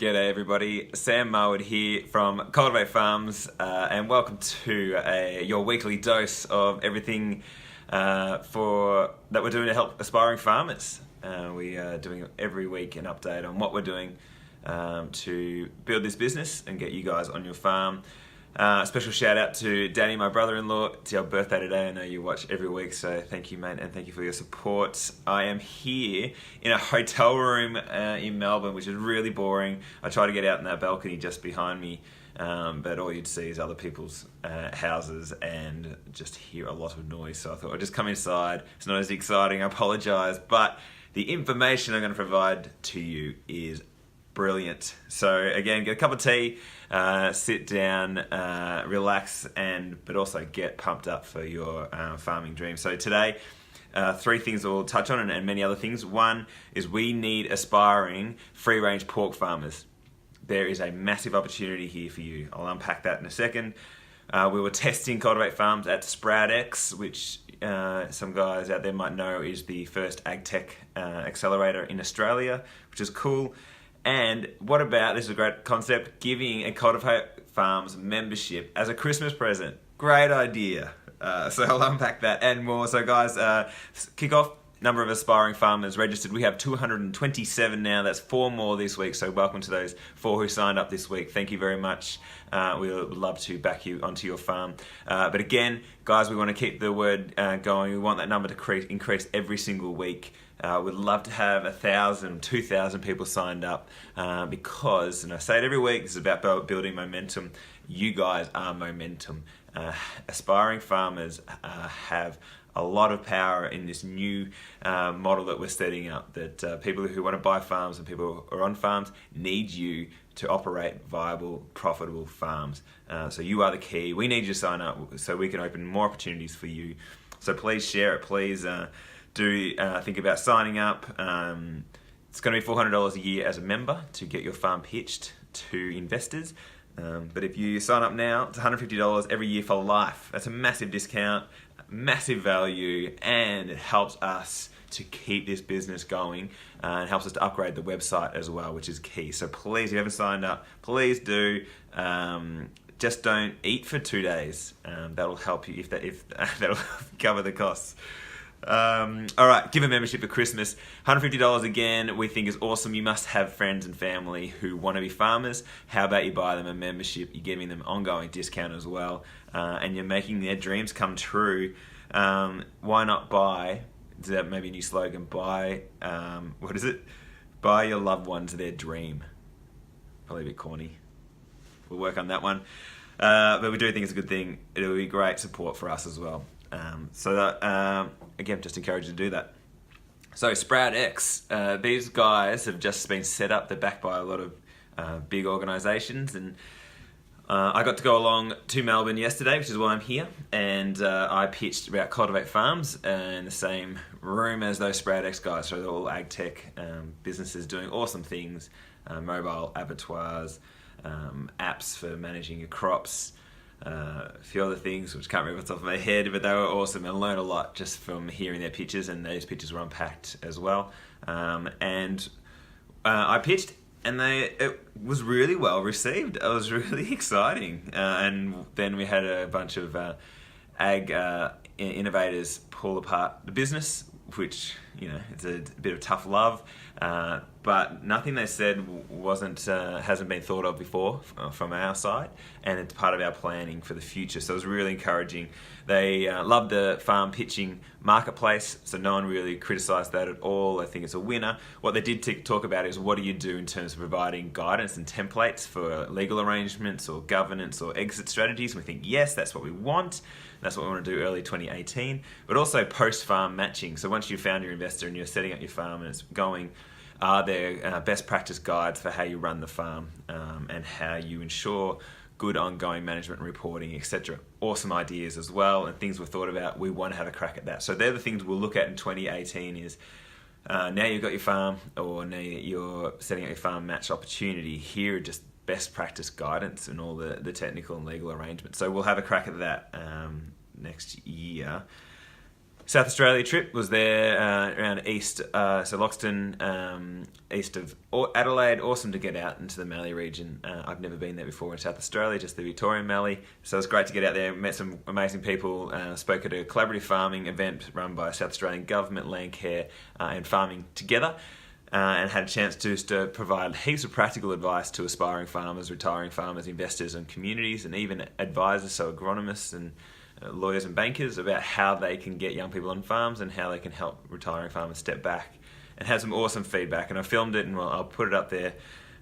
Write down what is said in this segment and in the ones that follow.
G'day everybody, Sam Marwood here from Cultivate Farms and welcome to your weekly dose of everything that we're doing to help aspiring farmers. We are doing every week an update on what we're doing to build this business and get you guys on your farm. Special shout out to Danny, my brother-in-law. It's your birthday today. I know you watch every week, so thank you, mate, and thank you for your support. I am here in a hotel room in Melbourne, which is really boring. I try to get out in that balcony just behind me, but all you'd see is other people's houses and just hear a lot of noise. So I thought I'd just come inside. It's not as exciting, I apologise, but the information I'm going to provide to you is brilliant. So again, get a cup of tea, sit down, relax, but also get pumped up for your farming dream. So today, three things we'll touch on and many other things. One is we need aspiring free-range pork farmers. There is a massive opportunity here for you. I'll unpack that in a second. We were testing Cultivate Farms at SproutX, which some guys out there might know is the first ag tech accelerator in Australia, which is cool. And what about, this is a great concept, giving a Cultivate Farms membership as a Christmas present. Great idea. So I'll unpack that and more. So guys, kick off. Number of aspiring farmers registered. We have 227 now. That's 4 more this week. So welcome to those 4 who signed up this week. Thank you very much. We would love to back you onto your farm. But again, guys, we want to keep the word going. We want that number to increase every single week. We'd love to have 1,000, 2,000 people signed up because, and I say it every week, this is about building momentum. You guys are momentum. Aspiring farmers have a lot of power in this new model that we're setting up, that people who want to buy farms and people who are on farms need you to operate viable, profitable farms. So you are the key. We need you to sign up so we can open more opportunities for you. So please share it. Please do think about signing up. It's going to be $400 a year as a member to get your farm pitched to investors. But if you sign up now, it's $150 every year for life. That's a massive discount, massive value, and it helps us to keep this business going and helps us to upgrade the website as well, which is key. So please, if you haven't signed up, please do. Just don't eat for 2 days. That'll help you if that'll cover the costs. All right, give a membership for Christmas. $150 again, we think is awesome. You must have friends and family who want to be farmers. How about you buy them a membership? You're giving them ongoing discount as well, and you're making their dreams come true. Why not buy? Is that maybe a new slogan? Buy, what is it? Buy your loved ones their dream. Probably a bit corny. We'll work on that one. But we do think it's a good thing. It'll be great support for us as well. Again, just encourage you to do that. So SproutX, these guys have just been set up. They're backed by a lot of big organisations, and I got to go along to Melbourne yesterday, which is why I'm here, and I pitched about Cultivate Farms in the same room as those SproutX guys. So they're all ag tech businesses doing awesome things, mobile abattoirs, apps for managing your crops, a few other things which can't remember off the top of my head, but they were awesome and learned a lot just from hearing their pitches, and those pitches were unpacked as well. I pitched, and it was really well received. It was really exciting, and then we had a bunch of ag innovators pull apart the business, which, you know, it's a bit of tough love, but nothing they said hasn't been thought of before from our side, and it's part of our planning for the future. So it was really encouraging. They loved the farm pitching marketplace, so no one really criticised that at all. I think it's a winner. What they did talk about is, what do you do in terms of providing guidance and templates for legal arrangements or governance or exit strategies? And we think, yes, that's what we want. That's what we want to do early 2018, but also post-farm matching. So once you've found your investor and you're setting up your farm and it's going, are there best practice guides for how you run the farm and how you ensure good ongoing management and reporting, etc. Awesome ideas as well, and things we've thought about. We want to have a crack at that. So they're the things we'll look at in 2018 is, now you've got your farm, or now you're setting up your farm match opportunity, here are just best practice guidance and all the technical and legal arrangements. So we'll have a crack at that next year. South Australia trip was there around east, so Loxton, east of Adelaide. Awesome to get out into the Mallee region. I've never been there before in South Australia, just the Victorian Mallee. So it was great to get out there, met some amazing people, spoke at a collaborative farming event run by South Australian Government, Landcare and Farming Together. And had a chance to provide heaps of practical advice to aspiring farmers, retiring farmers, investors and communities, and even advisors, so agronomists and lawyers and bankers, about how they can get young people on farms and how they can help retiring farmers step back, and had some awesome feedback. And I filmed it and I'll put it up there.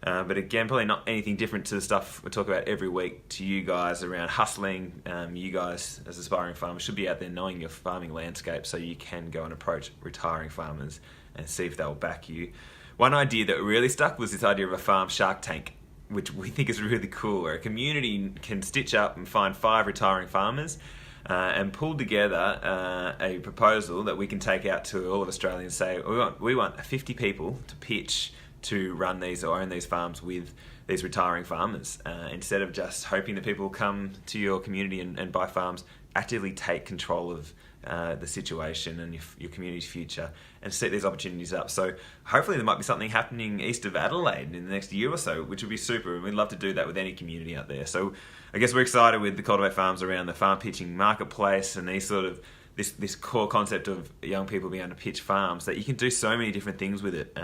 But again, probably not anything different to the stuff we talk about every week to you guys around hustling. You guys as aspiring farmers should be out there knowing your farming landscape so you can go and approach retiring farmers and see if they'll back you. One idea that really stuck was this idea of a farm shark tank, which we think is really cool, where a community can stitch up and find 5 retiring farmers and pull together a proposal that we can take out to all of Australia and say, we want 50 people to pitch to run these or own these farms with these retiring farmers. Instead of just hoping that people will come to your community and buy farms, actively take control of the situation and your community's future and set these opportunities up. So hopefully there might be something happening east of Adelaide in the next year or so, which would be super, and we'd love to do that with any community out there. So I guess we're excited with the Cultivate Farms around the farm pitching marketplace and these sort of this core concept of young people being able to pitch farms, that you can do so many different things with it,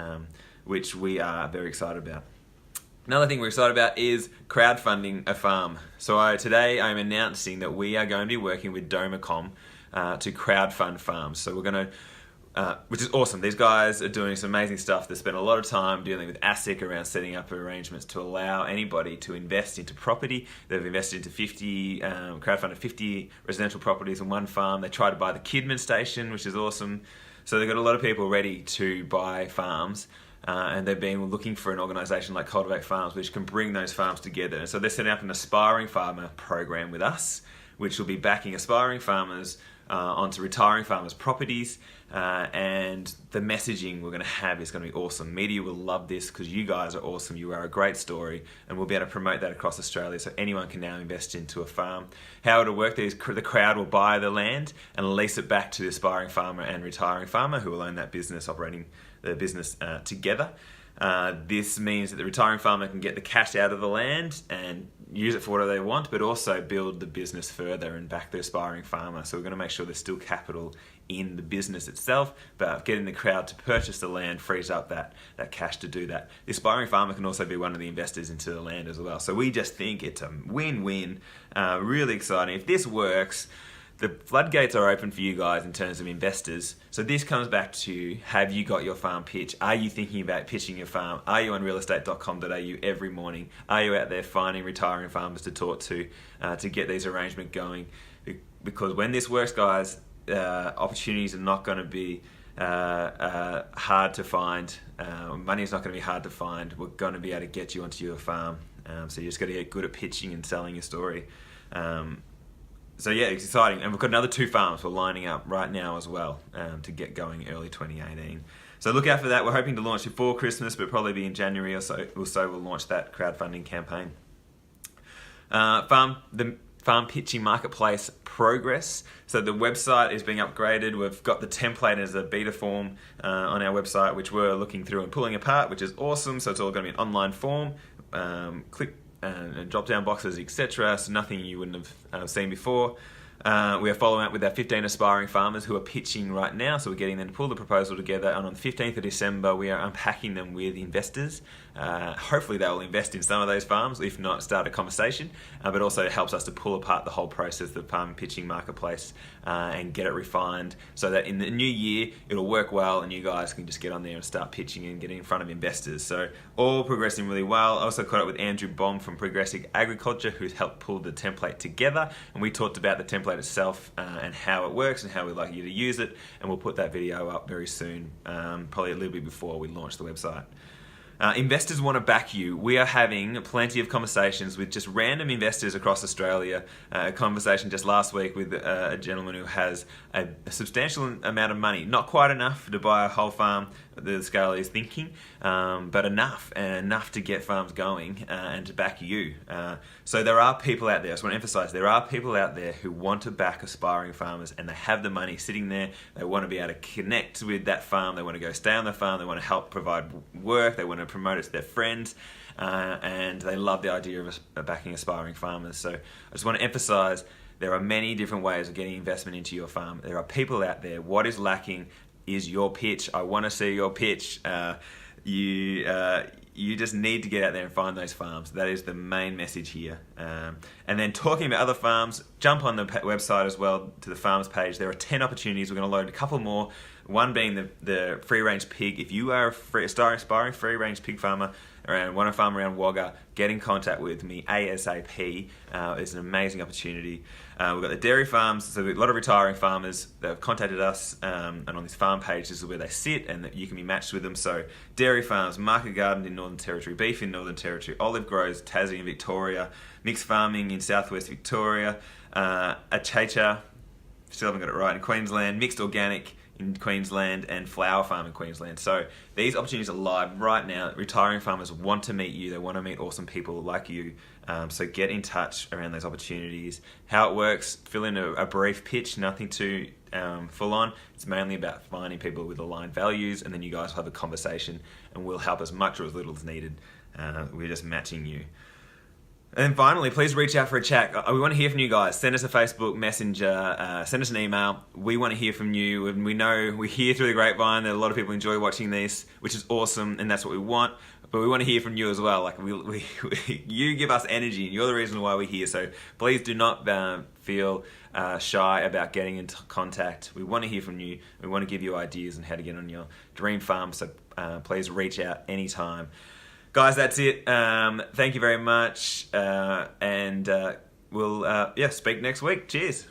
which we are very excited about. Another thing we're excited about is crowdfunding a farm. So today I'm announcing that we are going to be working with Domacom to crowdfund farms. So we're going to, which is awesome. These guys are doing some amazing stuff. They spend a lot of time dealing with ASIC around setting up arrangements to allow anybody to invest into property. They've invested into crowdfunded 50 residential properties on one farm. They tried to buy the Kidman station, which is awesome. So they've got a lot of people ready to buy farms. And they've been looking for an organisation like Cultivate Farms, which can bring those farms together. And so they're setting up an aspiring farmer program with us, which will be backing aspiring farmers onto retiring farmers' properties. And the messaging we're going to have is going to be awesome. Media will love this because you guys are awesome. You are a great story, and we'll be able to promote that across Australia so anyone can now invest into a farm. How it'll work is the crowd will buy the land and lease it back to the aspiring farmer and retiring farmer, who will own that business, operating the business together. This means that the retiring farmer can get the cash out of the land and use it for whatever they want, but also build the business further and back the aspiring farmer. So we're going to make sure there's still capital in the business itself, but getting the crowd to purchase the land frees up that cash to do that. The aspiring farmer can also be one of the investors into the land as well. So we just think it's a win-win, really exciting. If this works, the floodgates are open for you guys in terms of investors. So this comes back to, have you got your farm pitch? Are you thinking about pitching your farm? Are you on realestate.com.au every morning? Are you out there finding retiring farmers to talk to get these arrangements going? Because when this works, guys, opportunities are not going to be hard to find. Money is not going to be hard to find. We're going to be able to get you onto your farm. So you just got to get good at pitching and selling your story. So yeah, it's exciting. And we've got another 2 farms we're lining up right now as well to get going early 2018. So look out for that. We're hoping to launch before Christmas, but probably be in January or so we'll launch that crowdfunding campaign. The farm pitching marketplace progress. So the website is being upgraded. We've got the template as a beta form on our website, which we're looking through and pulling apart, which is awesome. So it's all going to be an online form. Click and drop-down boxes, etc. So nothing you wouldn't have seen before. We are following up with our 15 aspiring farmers who are pitching right now. So we're getting them to pull the proposal together, and on the 15th of December, we are unpacking them with investors. Hopefully they will invest in some of those farms, if not start a conversation, but also it helps us to pull apart the whole process of the farm pitching marketplace and get it refined so that in the new year it'll work well and you guys can just get on there and start pitching and getting in front of investors. So all progressing really well. I also caught up with Andrew Baum from Progressive Agriculture, who's helped pull the template together, and we talked about the template itself and how it works and how we'd like you to use it, and we'll put that video up very soon, probably a little bit before we launch the website. Investors want to back you. We are having plenty of conversations with just random investors across Australia. A conversation just last week with a gentleman who has a substantial amount of money, not quite enough to buy a whole farm, the scale is thinking, but enough to get farms going and to back you. So there are people out there, I just want to emphasize, there are people out there who want to back aspiring farmers, and they have the money sitting there. They want to be able to connect with that farm, they want to go stay on the farm, they want to help provide work, they want to promote it to their friends, and they love the idea of backing aspiring farmers. So I just want to emphasize, there are many different ways of getting investment into your farm. There are people out there. What is lacking is your pitch. I want to see your pitch. You just need to get out there and find those farms. That is the main message here. And then talking about other farms, jump on the website as well to the farms page. There are 10 opportunities. We're going to load a couple more. One being the free-range pig. If you are aspiring free-range pig farmer, want to farm around Wagga, get in contact with me ASAP. It's an amazing opportunity. We've got the dairy farms, so a lot of retiring farmers that have contacted us, and on this farm page, this is where they sit, and that you can be matched with them. So dairy farms, market garden in Northern Territory, beef in Northern Territory, olive groves, Tassie and Victoria, mixed farming in Southwest Victoria, achacha, still haven't got it right, in Queensland, mixed organic in Queensland, and flower farm in Queensland. So these opportunities are live right now. Retiring farmers want to meet you. They want to meet awesome people like you. So get in touch around those opportunities. How it works, fill in a brief pitch, nothing too full on. It's mainly about finding people with aligned values, and then you guys will have a conversation, and we'll help as much or as little as needed. We're just matching you. And then finally, please reach out for a chat. We want to hear from you guys. Send us a Facebook Messenger, send us an email. We want to hear from you, and we hear through the grapevine that a lot of people enjoy watching this, which is awesome, and that's what we want. But we want to hear from you as well. Like you give us energy, and you're the reason why we're here. So please do not feel shy about getting into contact. We want to hear from you. We want to give you ideas on how to get on your dream farm. So please reach out anytime. Guys, that's it. Thank you very much, and we'll speak next week. Cheers.